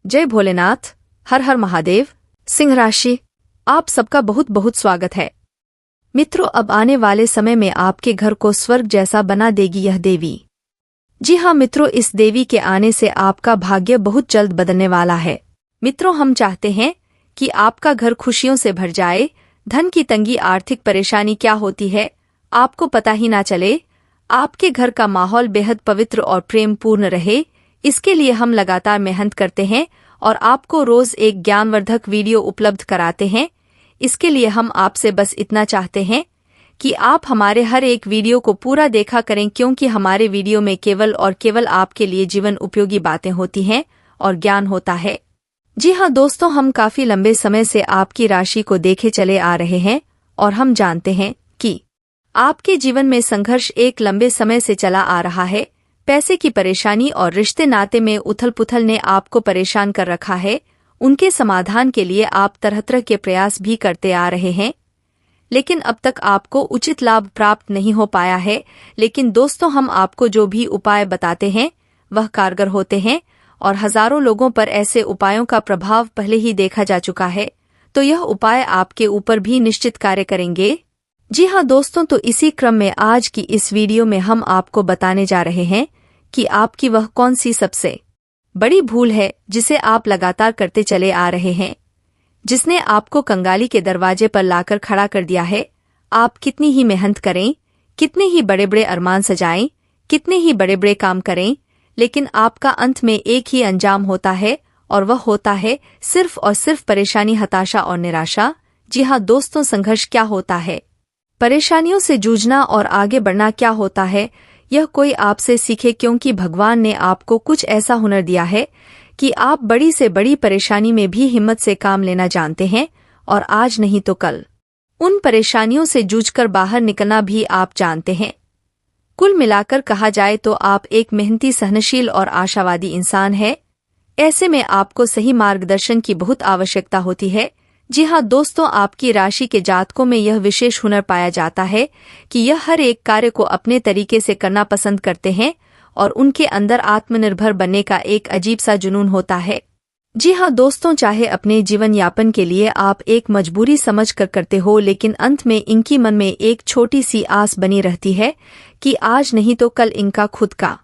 जय भोलेनाथ, हर हर महादेव। सिंह राशि, आप सबका बहुत बहुत स्वागत है। मित्रों, अब आने वाले समय में आपके घर को स्वर्ग जैसा बना देगी यह देवी। जी हाँ मित्रों, इस देवी के आने से आपका भाग्य बहुत जल्द बदलने वाला है। मित्रों, हम चाहते हैं कि आपका घर खुशियों से भर जाए, धन की तंगी, आर्थिक परेशानी क्या होती है आपको पता ही ना चले, आपके घर का माहौल बेहद पवित्र और प्रेम पूर्ण रहे। इसके लिए हम लगातार मेहनत करते हैं और आपको रोज एक ज्ञानवर्धक वीडियो उपलब्ध कराते हैं। इसके लिए हम आपसे बस इतना चाहते हैं कि आप हमारे हर एक वीडियो को पूरा देखा करें, क्योंकि हमारे वीडियो में केवल और केवल आपके लिए जीवन उपयोगी बातें होती हैं और ज्ञान होता है। जी हाँ दोस्तों, हम काफी लंबे समय से आपकी राशि को देखे चले आ रहे हैं और हम जानते हैं कि आपके जीवन में संघर्ष एक लंबे समय से चला आ रहा है। पैसे की परेशानी और रिश्ते नाते में उथल पुथल ने आपको परेशान कर रखा है। उनके समाधान के लिए आप तरह तरह के प्रयास भी करते आ रहे हैं, लेकिन अब तक आपको उचित लाभ प्राप्त नहीं हो पाया है। लेकिन दोस्तों, हम आपको जो भी उपाय बताते हैं वह कारगर होते हैं और हजारों लोगों पर ऐसे उपायों का प्रभाव पहले ही देखा जा चुका है, तो यह उपाय आपके ऊपर भी निश्चित कार्य करेंगे। जी हाँ दोस्तों, तो इसी क्रम में आज की इस वीडियो में हम आपको बताने जा रहे हैं कि आपकी वह कौन सी सबसे बड़ी भूल है जिसे आप लगातार करते चले आ रहे हैं, जिसने आपको कंगाली के दरवाजे पर लाकर खड़ा कर दिया है। आप कितनी ही मेहनत करें, कितने ही बड़े बड़े अरमान सजाएं, कितने ही बड़े बड़े काम करें, लेकिन आपका अंत में एक ही अंजाम होता है और वह होता है सिर्फ और सिर्फ परेशानी, हताशा और निराशा। जी हाँ दोस्तों, संघर्ष क्या होता है, परेशानियों से जूझना और आगे बढ़ना क्या होता है, यह कोई आपसे सीखे, क्योंकि भगवान ने आपको कुछ ऐसा हुनर दिया है कि आप बड़ी से बड़ी परेशानी में भी हिम्मत से काम लेना जानते हैं और आज नहीं तो कल उन परेशानियों से जूझकर बाहर निकलना भी आप जानते हैं। कुल मिलाकर कहा जाए तो आप एक मेहनती, सहनशील और आशावादी इंसान हैं। ऐसे में आपको सही मार्गदर्शन की बहुत आवश्यकता होती है। जी हाँ दोस्तों, आपकी राशि के जातकों में यह विशेष हुनर पाया जाता है कि यह हर एक कार्य को अपने तरीके से करना पसंद करते हैं और उनके अंदर आत्मनिर्भर बनने का एक अजीब सा जुनून होता है। जी हाँ दोस्तों, चाहे अपने जीवन यापन के लिए आप एक मजबूरी समझ कर करते हो, लेकिन अंत में इनकी मन में एक छोटी सी आस बनी रहती है कि आज नहीं तो कल इनका खुद का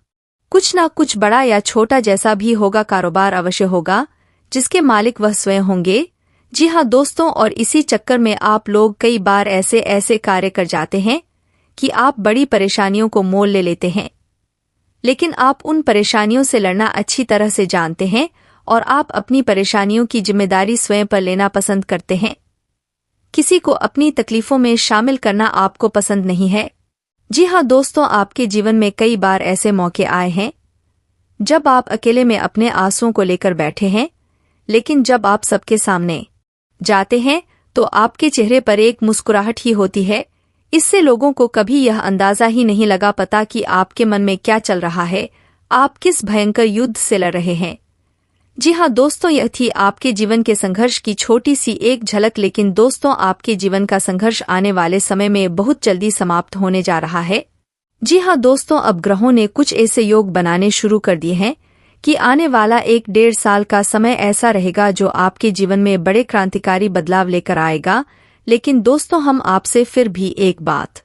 कुछ ना कुछ बड़ा या छोटा जैसा भी होगा कारोबार अवश्य होगा, जिसके मालिक वह स्वयं होंगे। जी हाँ दोस्तों, और इसी चक्कर में आप लोग कई बार ऐसे ऐसे कार्य कर जाते हैं कि आप बड़ी परेशानियों को मोल ले लेते हैं, लेकिन आप उन परेशानियों से लड़ना अच्छी तरह से जानते हैं और आप अपनी परेशानियों की जिम्मेदारी स्वयं पर लेना पसंद करते हैं। किसी को अपनी तकलीफों में शामिल करना आपको पसंद नहीं है। जी हाँ दोस्तों, आपके जीवन में कई बार ऐसे मौके आए हैं जब आप अकेले में अपने आंसुओं को लेकर बैठे हैं, लेकिन जब आप सबके सामने जाते हैं तो आपके चेहरे पर एक मुस्कुराहट ही होती है। इससे लोगों को कभी यह अंदाजा ही नहीं लगा पता कि आपके मन में क्या चल रहा है, आप किस भयंकर युद्ध से लड़ रहे हैं। जी हाँ दोस्तों, यह थी आपके जीवन के संघर्ष की छोटी सी एक झलक, लेकिन दोस्तों आपके जीवन का संघर्ष आने वाले समय में बहुत जल्दी समाप्त होने जा रहा है। जी हाँ दोस्तों, अब ग्रहों ने कुछ ऐसे योग बनाने शुरू कर दिए हैं कि आने वाला 1-1.5 साल का समय ऐसा रहेगा जो आपके जीवन में बड़े क्रांतिकारी बदलाव लेकर आएगा। लेकिन दोस्तों, हम आपसे फिर भी एक बात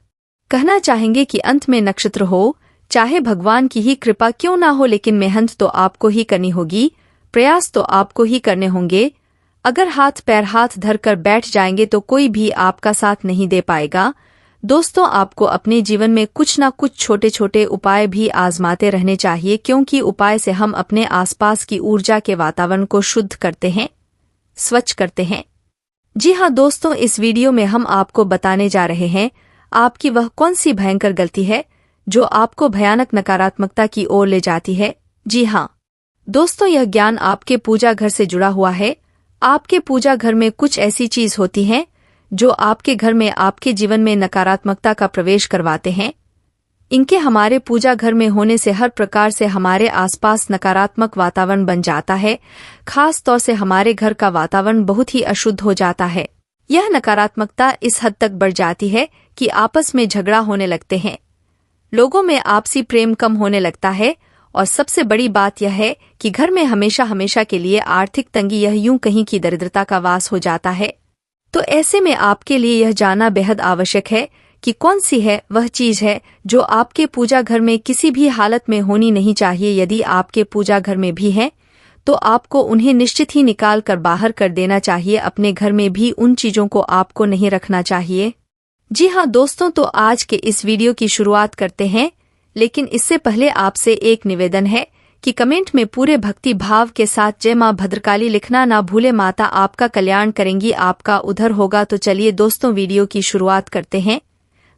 कहना चाहेंगे कि अंत में नक्षत्र हो, चाहे भगवान की ही कृपा क्यों ना हो, लेकिन मेहनत तो आपको ही करनी होगी, प्रयास तो आपको ही करने होंगे। अगर हाथ पैर हाथ धर कर बैठ जाएंगे तो कोई भी आपका साथ नहीं दे पाएगा। दोस्तों, आपको अपने जीवन में कुछ ना कुछ छोटे छोटे उपाय भी आजमाते रहने चाहिए, क्योंकि उपाय से हम अपने आसपास की ऊर्जा के वातावरण को शुद्ध करते हैं, स्वच्छ करते हैं। जी हाँ दोस्तों, इस वीडियो में हम आपको बताने जा रहे हैं आपकी वह कौन सी भयंकर गलती है जो आपको भयानक नकारात्मकता की ओर ले जाती है। जी हाँ दोस्तों, यह ज्ञान आपके पूजा घर से जुड़ा हुआ है। आपके पूजा घर में कुछ ऐसी चीज होती हैं जो आपके घर में, आपके जीवन में नकारात्मकता का प्रवेश करवाते हैं। इनके हमारे पूजा घर में होने से हर प्रकार से हमारे आसपास नकारात्मक वातावरण बन जाता है। खास तौर से हमारे घर का वातावरण बहुत ही अशुद्ध हो जाता है। यह नकारात्मकता इस हद तक बढ़ जाती है कि आपस में झगड़ा होने लगते हैं, लोगों में आपसी प्रेम कम होने लगता है और सबसे बड़ी बात यह है कि घर में हमेशा हमेशा के लिए आर्थिक तंगी, यह यूं कहीं की दरिद्रता का वास हो जाता है। तो ऐसे में आपके लिए यह जानना बेहद आवश्यक है कि कौन सी है वह चीज है जो आपके पूजा घर में किसी भी हालत में होनी नहीं चाहिए। यदि आपके पूजा घर में भी है तो आपको उन्हें निश्चित ही निकाल कर बाहर कर देना चाहिए। अपने घर में भी उन चीजों को आपको नहीं रखना चाहिए। जी हाँ दोस्तों, तो आज के इस वीडियो की शुरुआत करते हैं, लेकिन इससे पहले आपसे एक निवेदन है कि कमेंट में पूरे भक्ति भाव के साथ जय मां भद्रकाली लिखना ना भूले। माता आपका कल्याण करेंगी, आपका उद्धार होगा। तो चलिए दोस्तों वीडियो की शुरुआत करते हैं।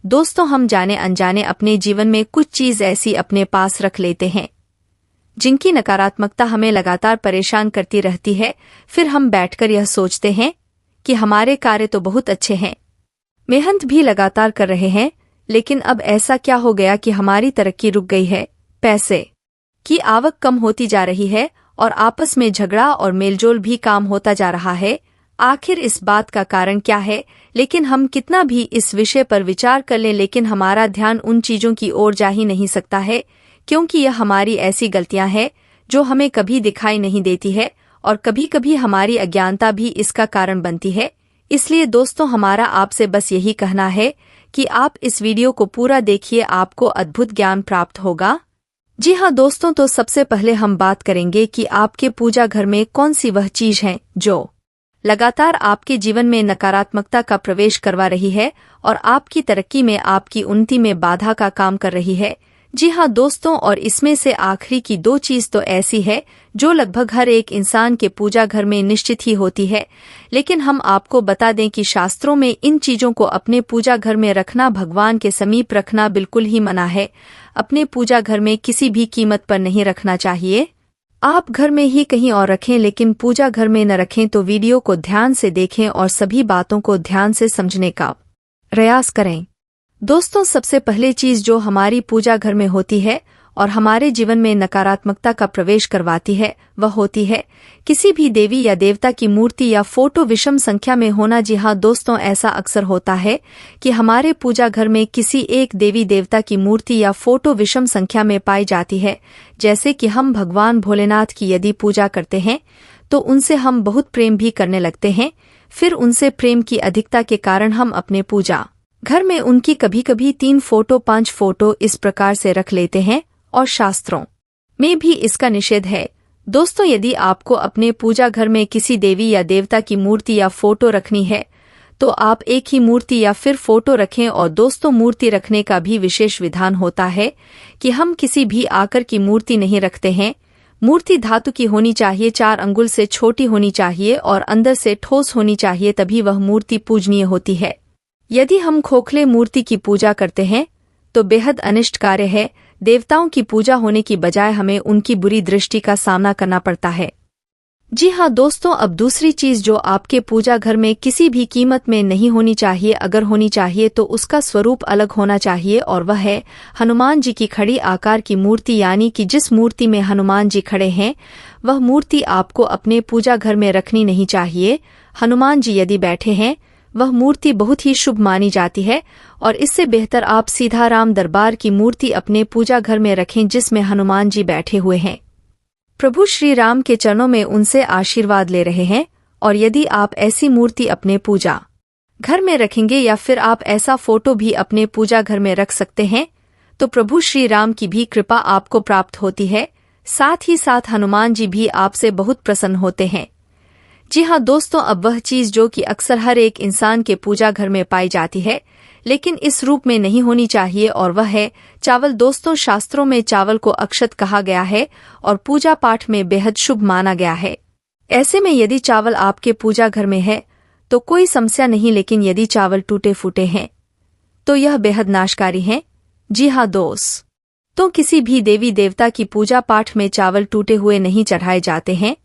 दोस्तों, हम जाने अनजाने अपने जीवन में कुछ चीज ऐसी अपने पास रख लेते हैं जिनकी नकारात्मकता हमें लगातार परेशान करती रहती है। फिर हम बैठकर यह सोचते हैं कि हमारे कार्य तो बहुत अच्छे हैं, मेहनत भी लगातार कर रहे हैं, लेकिन अब ऐसा क्या हो गया कि हमारी तरक्की रुक गई है, पैसे की आवक कम होती जा रही है और आपस में झगड़ा और मेलजोल भी काम होता जा रहा है। आखिर इस बात का कारण क्या है? लेकिन हम कितना भी इस विषय पर विचार कर लें, लेकिन हमारा ध्यान उन चीजों की ओर जा ही नहीं सकता है, क्योंकि यह हमारी ऐसी गलतियां हैं जो हमें कभी दिखाई नहीं देती है और कभी कभी हमारी अज्ञानता भी इसका कारण बनती है। इसलिए दोस्तों, हमारा आपसे बस यही कहना है कि आप इस वीडियो को पूरा देखिए, आपको अद्भुत ज्ञान प्राप्त होगा। जी हाँ दोस्तों, तो सबसे पहले हम बात करेंगे कि आपके पूजा घर में कौन सी वह चीज है जो लगातार आपके जीवन में नकारात्मकता का प्रवेश करवा रही है और आपकी तरक्की में, आपकी उन्नति में बाधा का काम कर रही है। जी हाँ दोस्तों, और इसमें से आखिरी की दो चीज तो ऐसी है जो लगभग हर एक इंसान के पूजा घर में निश्चित ही होती है, लेकिन हम आपको बता दें कि शास्त्रों में इन चीजों को अपने पूजा घर में रखना, भगवान के समीप रखना बिल्कुल ही मना है। अपने पूजा घर में किसी भी कीमत पर नहीं रखना चाहिए। आप घर में ही कहीं और रखें, लेकिन पूजा घर में न रखें। तो वीडियो को ध्यान से देखें और सभी बातों को ध्यान से समझने का प्रयास करें। दोस्तों, सबसे पहले चीज जो हमारी पूजा घर में होती है और हमारे जीवन में नकारात्मकता का प्रवेश करवाती है, वह होती है किसी भी देवी या देवता की मूर्ति या फोटो विषम संख्या में होना। जी हाँ दोस्तों, ऐसा अक्सर होता है कि हमारे पूजा घर में किसी एक देवी देवता की मूर्ति या फोटो विषम संख्या में पाई जाती है। जैसे कि हम भगवान भोलेनाथ की यदि पूजा करते हैं तो उनसे हम बहुत प्रेम भी करने लगते हैं। फिर उनसे प्रेम की अधिकता के कारण हम अपने पूजा घर में उनकी कभी कभी 3 फोटो 5 फोटो इस प्रकार से रख लेते हैं, और शास्त्रों में भी इसका निषेध है। दोस्तों, यदि आपको अपने पूजा घर में किसी देवी या देवता की मूर्ति या फोटो रखनी है तो आप एक ही मूर्ति या फिर फोटो रखें। और दोस्तों, मूर्ति रखने का भी विशेष विधान होता है कि हम किसी भी आकार की मूर्ति नहीं रखते हैं। मूर्ति धातु की होनी चाहिए, 4 अंगुल से छोटी होनी चाहिए और अंदर से ठोस होनी चाहिए, तभी वह मूर्ति पूजनीय होती है। यदि हम खोखले मूर्ति की पूजा करते हैं तो बेहद अनिष्ट कार्य है। देवताओं की पूजा होने की बजाय हमें उनकी बुरी दृष्टि का सामना करना पड़ता है। जी हाँ दोस्तों, अब दूसरी चीज जो आपके पूजा घर में किसी भी कीमत में नहीं होनी चाहिए, अगर होनी चाहिए तो उसका स्वरूप अलग होना चाहिए, और वह है हनुमान जी की खड़ी आकार की मूर्ति। यानी कि जिस मूर्ति में हनुमान जी खड़े हैं वह मूर्ति आपको अपने पूजा घर में रखनी नहीं चाहिए। हनुमान जी यदि बैठे हैं वह मूर्ति बहुत ही शुभ मानी जाती है, और इससे बेहतर आप सीधा राम दरबार की मूर्ति अपने पूजा घर में रखें जिसमें हनुमान जी बैठे हुए हैं, प्रभु श्री राम के चरणों में उनसे आशीर्वाद ले रहे हैं। और यदि आप ऐसी मूर्ति अपने पूजा घर में रखेंगे या फिर आप ऐसा फोटो भी अपने पूजा घर में रख सकते हैं तो प्रभु श्री राम की भी कृपा आपको प्राप्त होती है। साथ ही साथ हनुमान जी भी आपसे बहुत प्रसन्न होते हैं। जी हाँ दोस्तों, अब वह चीज जो कि अक्सर हर एक इंसान के पूजा घर में पाई जाती है लेकिन इस रूप में नहीं होनी चाहिए, और वह है चावल। दोस्तों, शास्त्रों में चावल को अक्षत कहा गया है और पूजा पाठ में बेहद शुभ माना गया है। ऐसे में यदि चावल आपके पूजा घर में है तो कोई समस्या नहीं, लेकिन यदि चावल टूटे फूटे हैं तो यह बेहद नाशकारी है। जी हाँ दोस्त, तो किसी भी देवी देवता की पूजा पाठ में चावल टूटे हुए नहीं चढ़ाए जाते हैं,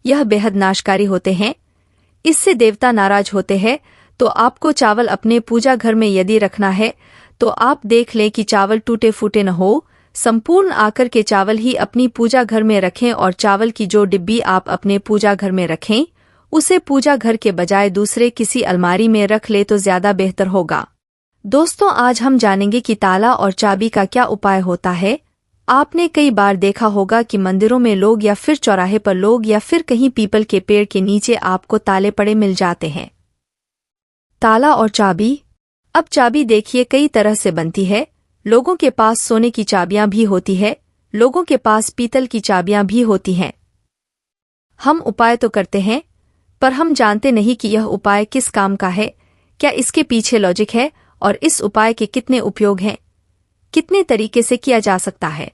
यह बेहद नाशकारी होते हैं। इससे देवता नाराज होते हैं। तो आपको चावल अपने पूजा घर में यदि रखना है तो आप देख लें कि चावल टूटे फूटे न हो, संपूर्ण आकर के चावल ही अपनी पूजा घर में रखें। और चावल की जो डिब्बी आप अपने पूजा घर में रखें उसे पूजा घर के बजाय दूसरे किसी अलमारी में रख ले तो ज्यादा बेहतर होगा। दोस्तों, आज हम जानेंगे कि ताला और चाबी का क्या उपाय होता है। आपने कई बार देखा होगा कि मंदिरों में लोग या फिर चौराहे पर लोग या फिर कहीं पीपल के पेड़ के नीचे आपको ताले पड़े मिल जाते हैं। ताला और चाबी। अब चाबी देखिए कई तरह से बनती है। लोगों के पास सोने की चाबियां भी होती है, लोगों के पास पीतल की चाबियां भी होती हैं। हम उपाय तो करते हैं, पर हम जानते नहीं कि यह उपाय किस काम का है, क्या इसके पीछे लॉजिक है और इस उपाय के कितने उपयोग हैं, कितने तरीके से किया जा सकता है।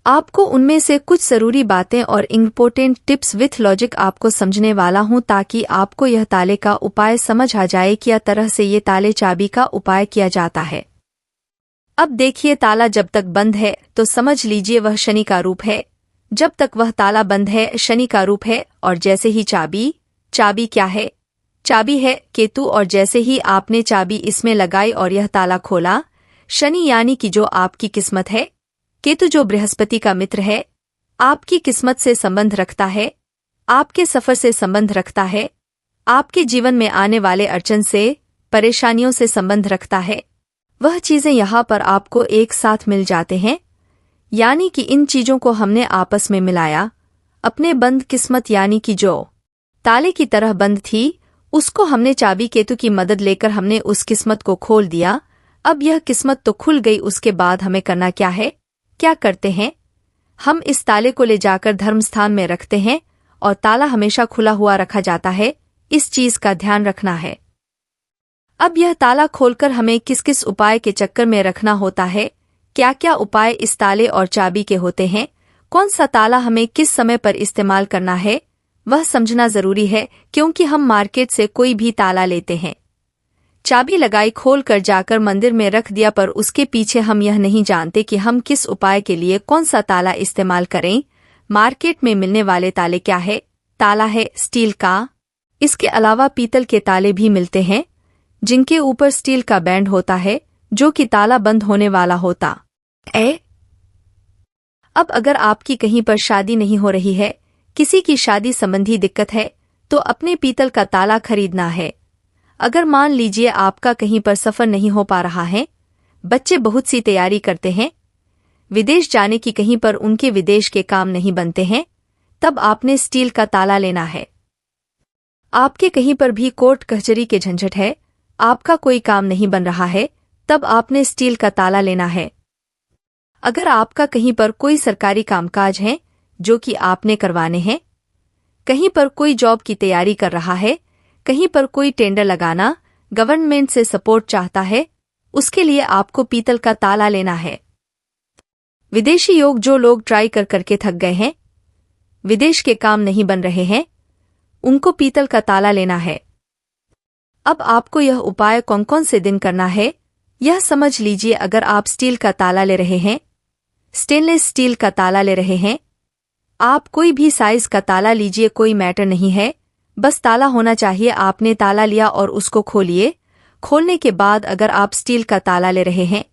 आपको उनमें से कुछ जरूरी बातें और इम्पोर्टेंट टिप्स विथ लॉजिक आपको समझने वाला हूं, ताकि आपको यह ताले का उपाय समझ आ जाए कि यह तरह से ये ताले चाबी का उपाय किया जाता है। अब देखिए, ताला जब तक बंद है तो समझ लीजिए वह शनि का रूप है। जब तक वह ताला बंद है शनि का रूप है। और जैसे ही चाबी क्या है? चाबी है केतु। और जैसे ही आपने चाबी इसमें लगाई और यह ताला खोला, शनि यानी कि जो आपकी किस्मत है, केतु जो बृहस्पति का मित्र है, आपकी किस्मत से संबंध रखता है, आपके सफर से संबंध रखता है, आपके जीवन में आने वाले अड़चन से, परेशानियों से संबंध रखता है। वह चीजें यहाँ पर आपको एक साथ मिल जाते हैं, यानी कि इन चीजों को हमने आपस में मिलाया। अपने बंद किस्मत यानी कि जो ताले की तरह बंद थी, उसको हमने चाबी केतु की मदद लेकर हमने उस किस्मत को खोल दिया। अब यह किस्मत तो खुल गई, उसके बाद हमें करना क्या है? क्या करते हैं हम? इस ताले को ले जाकर धर्मस्थान में रखते हैं और ताला हमेशा खुला हुआ रखा जाता है। इस चीज का ध्यान रखना है। अब यह ताला खोलकर हमें किस किस उपाय के चक्कर में रखना होता है, क्या क्या उपाय इस ताले और चाबी के होते हैं, कौन सा ताला हमें किस समय पर इस्तेमाल करना है, वह समझना जरूरी है। क्योंकि हम मार्केट से कोई भी ताला लेते हैं, चाबी लगाई, खोल कर जाकर मंदिर में रख दिया, पर उसके पीछे हम यह नहीं जानते कि हम किस उपाय के लिए कौन सा ताला इस्तेमाल करें। मार्केट में मिलने वाले ताले क्या है? ताला है स्टील का। इसके अलावा पीतल के ताले भी मिलते हैं, जिनके ऊपर स्टील का बैंड होता है, जो कि ताला बंद होने वाला होता है। अब अगर आपकी कहीं पर शादी नहीं हो रही है, किसी की शादी संबंधी दिक्कत है, तो अपने पीतल का ताला खरीदना है। अगर मान लीजिए आपका कहीं पर सफर नहीं हो पा रहा है, बच्चे बहुत सी तैयारी करते हैं, विदेश जाने की, कहीं पर उनके विदेश के काम नहीं बनते हैं, तब आपने स्टील का ताला लेना है। आपके कहीं पर भी कोर्ट कचहरी के झंझट है, आपका कोई काम नहीं बन रहा है, तब आपने स्टील का ताला लेना है। अगर आपका कहीं पर कोई सरकारी कामकाज है जो कि आपने करवाने हैं, कहीं पर कोई जॉब की तैयारी कर रहा है, कहीं पर कोई टेंडर लगाना, गवर्नमेंट से सपोर्ट चाहता है, उसके लिए आपको पीतल का ताला लेना है। विदेशी योग, जो लोग ट्राई कर करके थक गए हैं, विदेश के काम नहीं बन रहे हैं, उनको पीतल का ताला लेना है। अब आपको यह उपाय कौन कौन से दिन करना है, यह समझ लीजिए। अगर आप स्टील का ताला ले रहे हैं, स्टेनलेस स्टील का ताला ले रहे हैं, आप कोई भी साइज का ताला लीजिए, कोई मैटर नहीं है, बस ताला होना चाहिए। आपने ताला लिया और उसको खोलिए। खोलने के बाद अगर आप स्टील का ताला ले रहे हैं,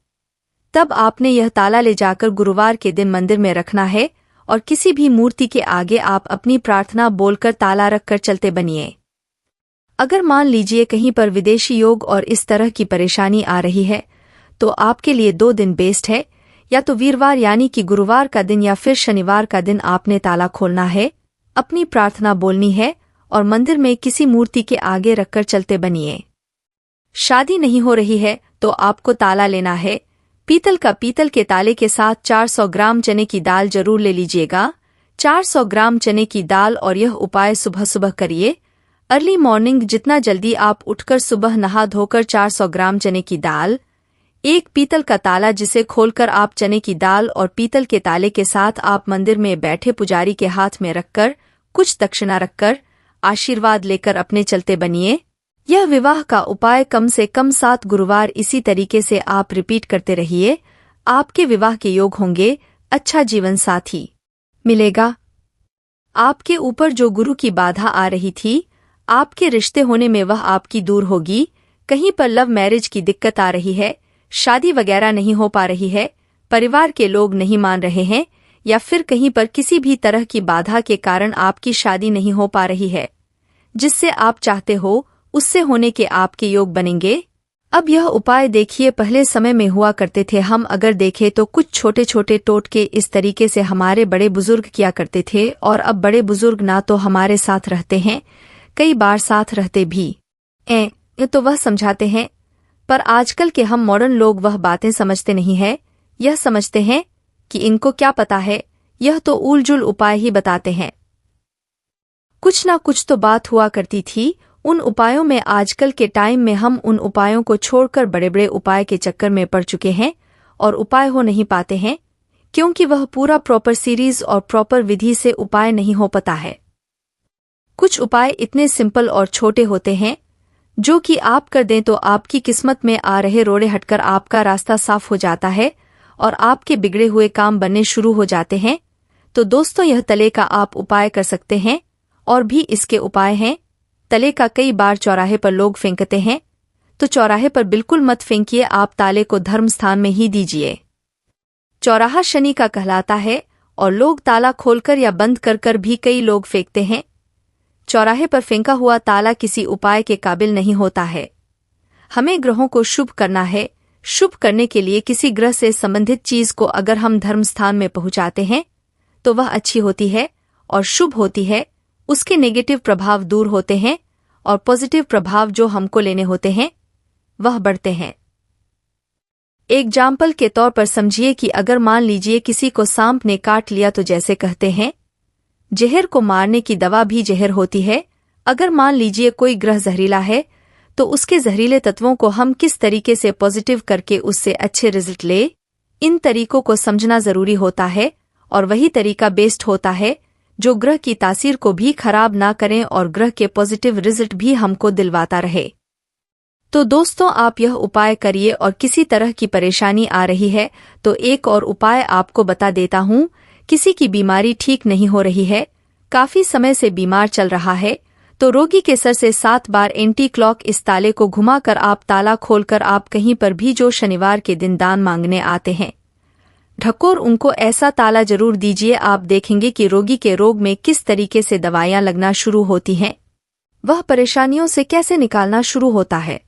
तब आपने यह ताला ले जाकर गुरुवार के दिन मंदिर में रखना है और किसी भी मूर्ति के आगे आप अपनी प्रार्थना बोलकर ताला रखकर चलते बनिए। अगर मान लीजिए कहीं पर विदेशी योग और इस तरह की परेशानी आ रही है, तो आपके लिए 2 दिन बेस्ट है। या तो वीरवार यानी कि गुरुवार का दिन, या फिर शनिवार का दिन आपने ताला खोलना है, अपनी प्रार्थना बोलनी है और मंदिर में किसी मूर्ति के आगे रखकर चलते बनिए। शादी नहीं हो रही है तो आपको ताला लेना है पीतल का। पीतल के ताले के साथ 400 ग्राम चने की दाल जरूर ले लीजिएगा। 400 ग्राम चने की दाल। और यह उपाय सुबह सुबह करिए, अर्ली मॉर्निंग, जितना जल्दी आप उठकर सुबह नहा धोकर 400 ग्राम चने की दाल, एक पीतल का ताला जिसे खोलकर आप चने की दाल और पीतल के ताले के साथ आप मंदिर में बैठे पुजारी के हाथ में रखकर कुछ दक्षिणा रखकर आशीर्वाद लेकर अपने चलते बनिए। यह विवाह का उपाय कम से कम 7 गुरुवार इसी तरीके से आप रिपीट करते रहिए। आपके विवाह के योग होंगे, अच्छा जीवन साथी मिलेगा। आपके ऊपर जो गुरु की बाधा आ रही थी, आपके रिश्ते होने में वह आपकी दूर होगी। कहीं पर लव मैरिज की दिक्कत आ रही है, शादी वगैरह नहीं हो पा रही है, परिवार के लोग नहीं मान रहे हैं, या फिर कहीं पर किसी भी तरह की बाधा के कारण आपकी शादी नहीं हो पा रही है, जिससे आप चाहते हो उससे होने के आपके योग बनेंगे। अब यह उपाय देखिए, पहले समय में हुआ करते थे। हम अगर देखें तो कुछ छोटे छोटे टोटके इस तरीके से हमारे बड़े बुजुर्ग किया करते थे, और अब बड़े बुजुर्ग ना तो हमारे साथ रहते हैं, कई बार साथ रहते भी ये तो वह समझाते हैं, पर आजकल के हम मॉडर्न लोग वह बातें समझते नहीं है। यह समझते हैं कि इनको क्या पता है, यह तो उलझुल उपाय ही बताते हैं। कुछ ना कुछ तो बात हुआ करती थी उन उपायों में। आजकल के टाइम में हम उन उपायों को छोड़कर बड़े बड़े उपाय के चक्कर में पड़ चुके हैं और उपाय हो नहीं पाते हैं, क्योंकि वह पूरा प्रॉपर सीरीज और प्रॉपर विधि से उपाय नहीं हो पाता है। कुछ उपाय इतने सिंपल और छोटे होते हैं जो कि आप कर दें तो आपकी किस्मत में आ रहे रोड़े हटकर आपका रास्ता साफ हो जाता है और आपके बिगड़े हुए काम बनने शुरू हो जाते हैं। तो दोस्तों, यह तले का आप उपाय कर सकते हैं, और भी इसके उपाय हैं। तले का कई बार चौराहे पर लोग फेंकते हैं, तो चौराहे पर बिल्कुल मत फेंकिए, आप ताले को धर्म स्थान में ही दीजिए। चौराहा शनि का कहलाता है और लोग ताला खोलकर या बंद कर कर भी कई लोग फेंकते हैं। चौराहे पर फेंका हुआ ताला किसी उपाय के काबिल नहीं होता है। हमें ग्रहों को शुभ करना है। शुभ करने के लिए किसी ग्रह से संबंधित चीज को अगर हम धर्म स्थान में पहुंचाते हैं तो वह अच्छी होती है और शुभ होती है। उसके नेगेटिव प्रभाव दूर होते हैं और पॉजिटिव प्रभाव जो हमको लेने होते हैं वह बढ़ते हैं। एग्जाम्पल के तौर पर समझिए कि अगर मान लीजिए किसी को सांप ने काट लिया, तो जैसे कहते हैं जहर को मारने की दवा भी जहर होती है। अगर मान लीजिए कोई ग्रह जहरीला है, तो उसके जहरीले तत्वों को हम किस तरीके से पॉजिटिव करके उससे अच्छे रिजल्ट ले, इन तरीकों को समझना जरूरी होता है। और वही तरीका बेस्ट होता है जो ग्रह की तासीर को भी खराब ना करें और ग्रह के पॉजिटिव रिजल्ट भी हमको दिलवाता रहे। तो दोस्तों, आप यह उपाय करिए, और किसी तरह की परेशानी आ रही है तो एक और उपाय आपको बता देता हूँ। किसी की बीमारी ठीक नहीं हो रही है, काफी समय से बीमार चल रहा है, तो रोगी के सर से 7 बार एंटी क्लॉक इस ताले को घुमाकर आप ताला खोलकर आप कहीं पर भी जो शनिवार के दिन दान मांगने आते हैं, ढकोर उनको ऐसा ताला जरूर दीजिए। आप देखेंगे कि रोगी के रोग में किस तरीके से दवाइयां लगना शुरू होती हैं, वह परेशानियों से कैसे निकालना शुरू होता है।